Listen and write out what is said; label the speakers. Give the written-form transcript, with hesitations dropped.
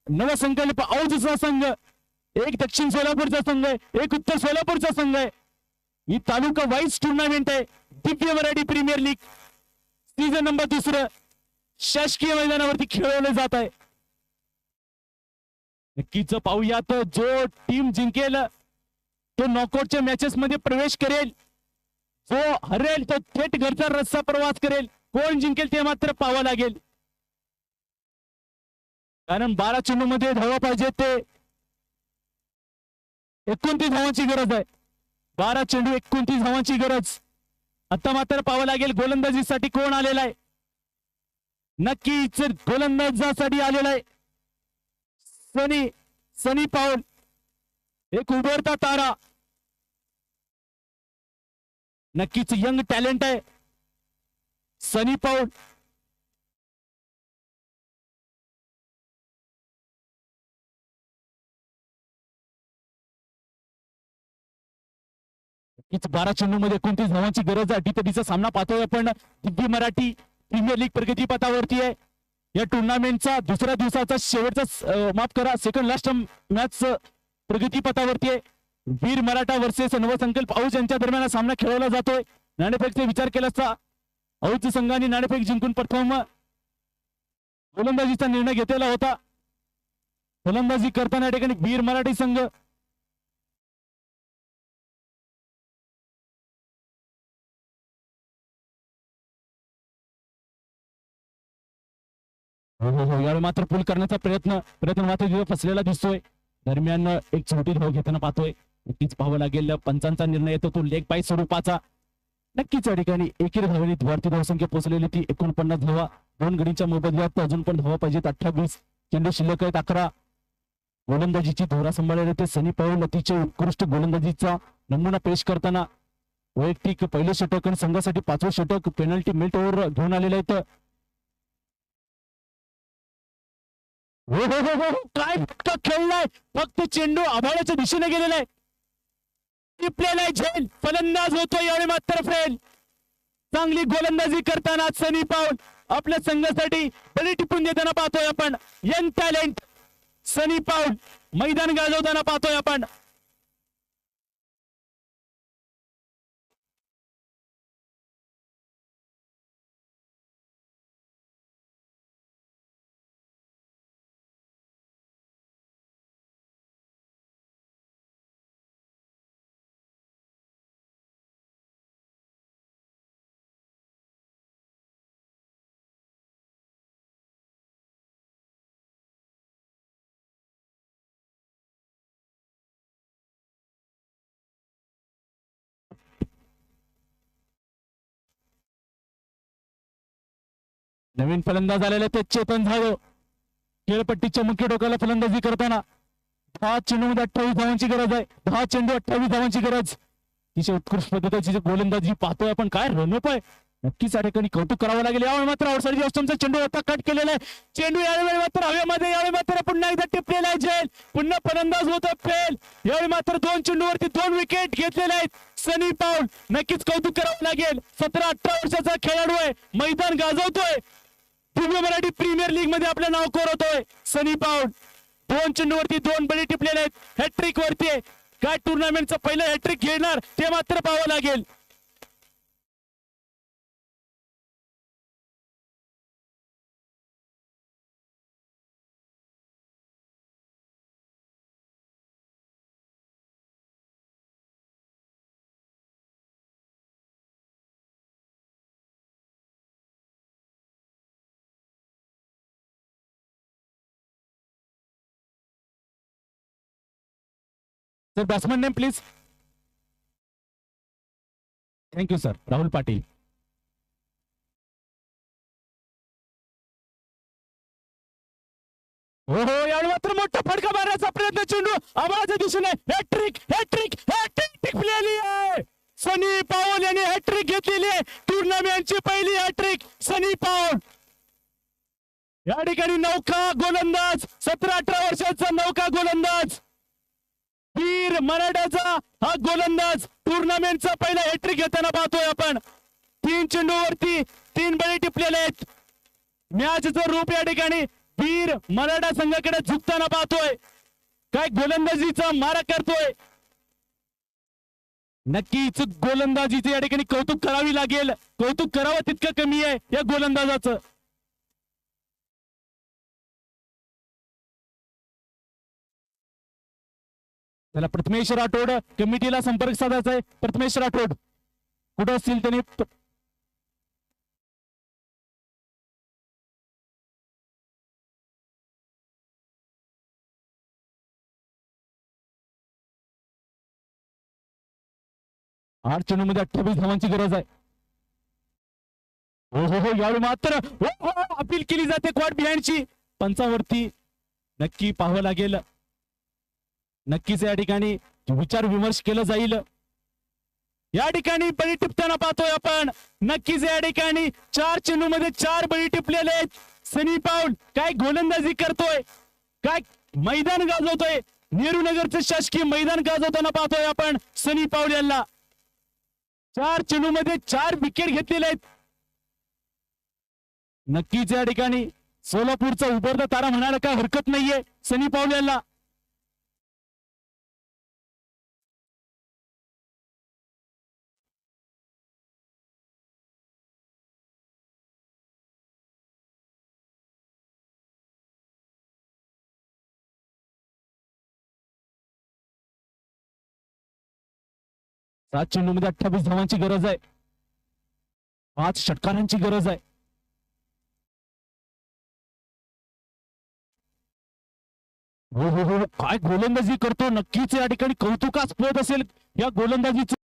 Speaker 1: नवसंकल्प औजचा संघ, एक दक्षिण सोलापूरचा संघ आहे, एक उत्तर सोलापूरचा संघ आहे. ही तालुका वाईज टुर्नामेंट आहे. Divya Marathi premier league season number 2 शासकीय मैदानावरती खेळवलं जात आहे. नक्कीच पाहूयात जो टीम जिंकेल तो नॉकआउटच्या मॅचेस मध्ये प्रवेश करेल, जो हरेल तो थेट घरचा रस्सा प्रवास करेल. कोण जिंकेल ते मात्र पाहावं लागेल, कारण 12 चेंडू मध्ये धावा पाहिजे ते 29 धावांची गरज आहे. 12 चेंडू 29 धावांची गरज. आता मात्र पाहावं लागेल गोलंदाजीसाठी कोण आलेला आहे. नक्कीच गोलंदाजासाठी आलेला आहे सनी पाऊल, एक उभरता तारा. नक्कीच यंग टॅलेंट आहे सनी पाऊल. नक्कीच 12 चेंडू मध्ये 29 धावांची गरज आहे. अटीतटीचा सामना पाहतोय आपण. दिव्य मराठी प्रीमियर लीग प्रगतीपथावरती आहे. या टुर्नामेंटचा दुसऱ्या दिवसाचा शेवटचा माफ करा सेकंड लास्ट मॅच प्रगतीपथावरती आहे. वीर मराठा वर्सेस नवसंकल्प औज यांच्या दरम्यान सामना खेळवला जातोय. नाणेफेकचा विचार केला असता औज संघाने नाणेफेक जिंकून प्रथम गोलंदाजीचा निर्णय घेतलेला होता. गोलंदाजी करताना या ठिकाणी वीर मराठी संघ यावेळी मात्र पूल करण्याचा प्रयत्न मात्र तिथे फसलेला दिसतोय. दरम्यान एक छोटी धाव घेताना पाहतोय. नक्कीच पाहावं लागेल पंचांचा निर्णय येतो तो लेग बाय स्वरूपाचा. नक्कीच या ठिकाणी एकेरी धावेने भारतीय धावसंख्या पोहोचलेली ती 49 धावा. 2 गडींच्या मोबदल्यात अजून पण धावा पाहिजेत. 28 चेंडू शिल्लक आहेत. 11 गोलंदाजीची धोरा सांभाळलेले ते सनी पाऊल अतिशय उत्कृष्ट गोलंदाजीचा नमुना पेश करताना वैयक्तिक पहिले षटक आणि संघासाठी 5वं षटक पेनल्टी मिल्ट ओव्हर घेऊन आलेले आहेत. काय फक्त खेळलाय, फक्त चेंडू आभाळाच्या दिशेने गेलेला आहे. टिपलेला आहे झेल, फलंदाज होतो यावेळी मात्र फेल. चांगली गोलंदाजी करताना सनी पाऊल आपल्या संघासाठी बळी टिपून देताना पाहतोय आपण. यंग टॅलेंट सनी पाऊल मैदान गाजवताना पाहतोय आपण. नवीन फलंदाज आलेले ते चेतन जाधव. खेळपट्टीच्या मुख्य टोकाला फलंदाजी करताना 10 चेंडूमध्ये 28 धावांची गरज आहे. 10 चेंडू 28 धावांची गरज. तिच्या उत्कृष्ट पद्धतीची गोलंदाजी पाहतोय आपण. काय रनअप आहे. नक्कीच या ठिकाणी कौतुक करावं लागेल. यावेळी मात्र आउटसाइड ऑस्टमचा चेंडू होता कट केलेला आहे. चेंडू यावेळी मात्र हवेमध्ये, यावेळी मात्र पुन्हा एकदा टिपलेला आहे झेल. पुन्हा फलंदाज होतो फेल. यावेळी मात्र 2 चेंडूवरती 2 विकेट घेतलेले आहेत सनी पाऊल. नक्कीच कौतुक करावं लागेल. 17-18 वर्षाचा खेळाडू आहे. मैदान गाजवतोय. दिव्य मराठी प्रीमियर लीग मध्ये आपलं नाव कोरवतोय सनी पाऊल. 2 चेंडूवरती 2 बळी टिपलेले आहेत. हॅट्रिक वरती आहे. काय टुर्नामेंटचं पहिलं हॅट्रिक घेणार ते मात्र पाहावं लागेल. Sir batsman name please. Thank you sir. Rahul Patil. हो यावेळी मात्र मोठा फटका मारण्याचा प्रयत्न. चेंडू आवाजाच्या दिशेने हॅट्रिक हॅट्रिक हॅट्रिक टिकलेली आहे. सनी पाऊल यांनी हॅट्रिक घेतलेली आहे. टुर्नामेंटची पहिली हॅट्रिक सनी पाऊल. या ठिकाणी नौका गोलंदाज 17-18 वर्षाचा नौका गोलंदाज वीर मराठाचा हा गोलंदाज टुर्नामेंटचा पहिला हॅट्रिक घेताना पाहतोय आपण. 3 चेंडूवरती 3 बळी टिपलेले आहेत. मॅचचं रूप या ठिकाणी वीर मराठा संघाकडे झुकताना पाहतोय, काय गोलंदाजीचा मारा करतोय. नक्कीच गोलंदाजीचे या ठिकाणी कौतुक करावी लागेल, कौतुक करावं तितकं कमी आहे या गोलंदाजाचं. त्याला प्रथमेश राठोड कमिटीला संपर्क साधायचा आहे. प्रथमेश राठोड कुठं असतील त्यांनी 8 चेंडूमध्ये 28 धावांची गरज आहे. हो हो हो यावेळी मात्र अपील केली जाते क्वाड बिहाइंडची. पंचावरती नक्की पाहावं लागेल, नक्कीच या ठिकाणी विचार विमर्श केला जाईल. या ठिकाणी बळी टिपताना पाहतोय आपण. नक्कीच या ठिकाणी 4 चेंडूमध्ये 4 बळी टिपलेले आहेत. सनी पाऊल काय गोलंदाजी करतोय, काय मैदान गाजवतोय. नेहरू नगरचं शासकीय मैदान गाजवताना पाहतोय आपण सनी पाऊल यांना. 4 चेंडूमध्ये 4 विकेट घेतलेले आहेत. नक्कीच या ठिकाणी सोलापूरचा उभरता तारा म्हणायला काय हरकत नाहीये सनी पाऊल यांना. सात चेंडूमध्ये 28 धावांची गरज आहे. 5 षटकारांची गरज आहे. हो हो हो काय गोलंदाजी करतो. नक्कीच या ठिकाणी कौतुकास्पद असेल या गोलंदाजीचं.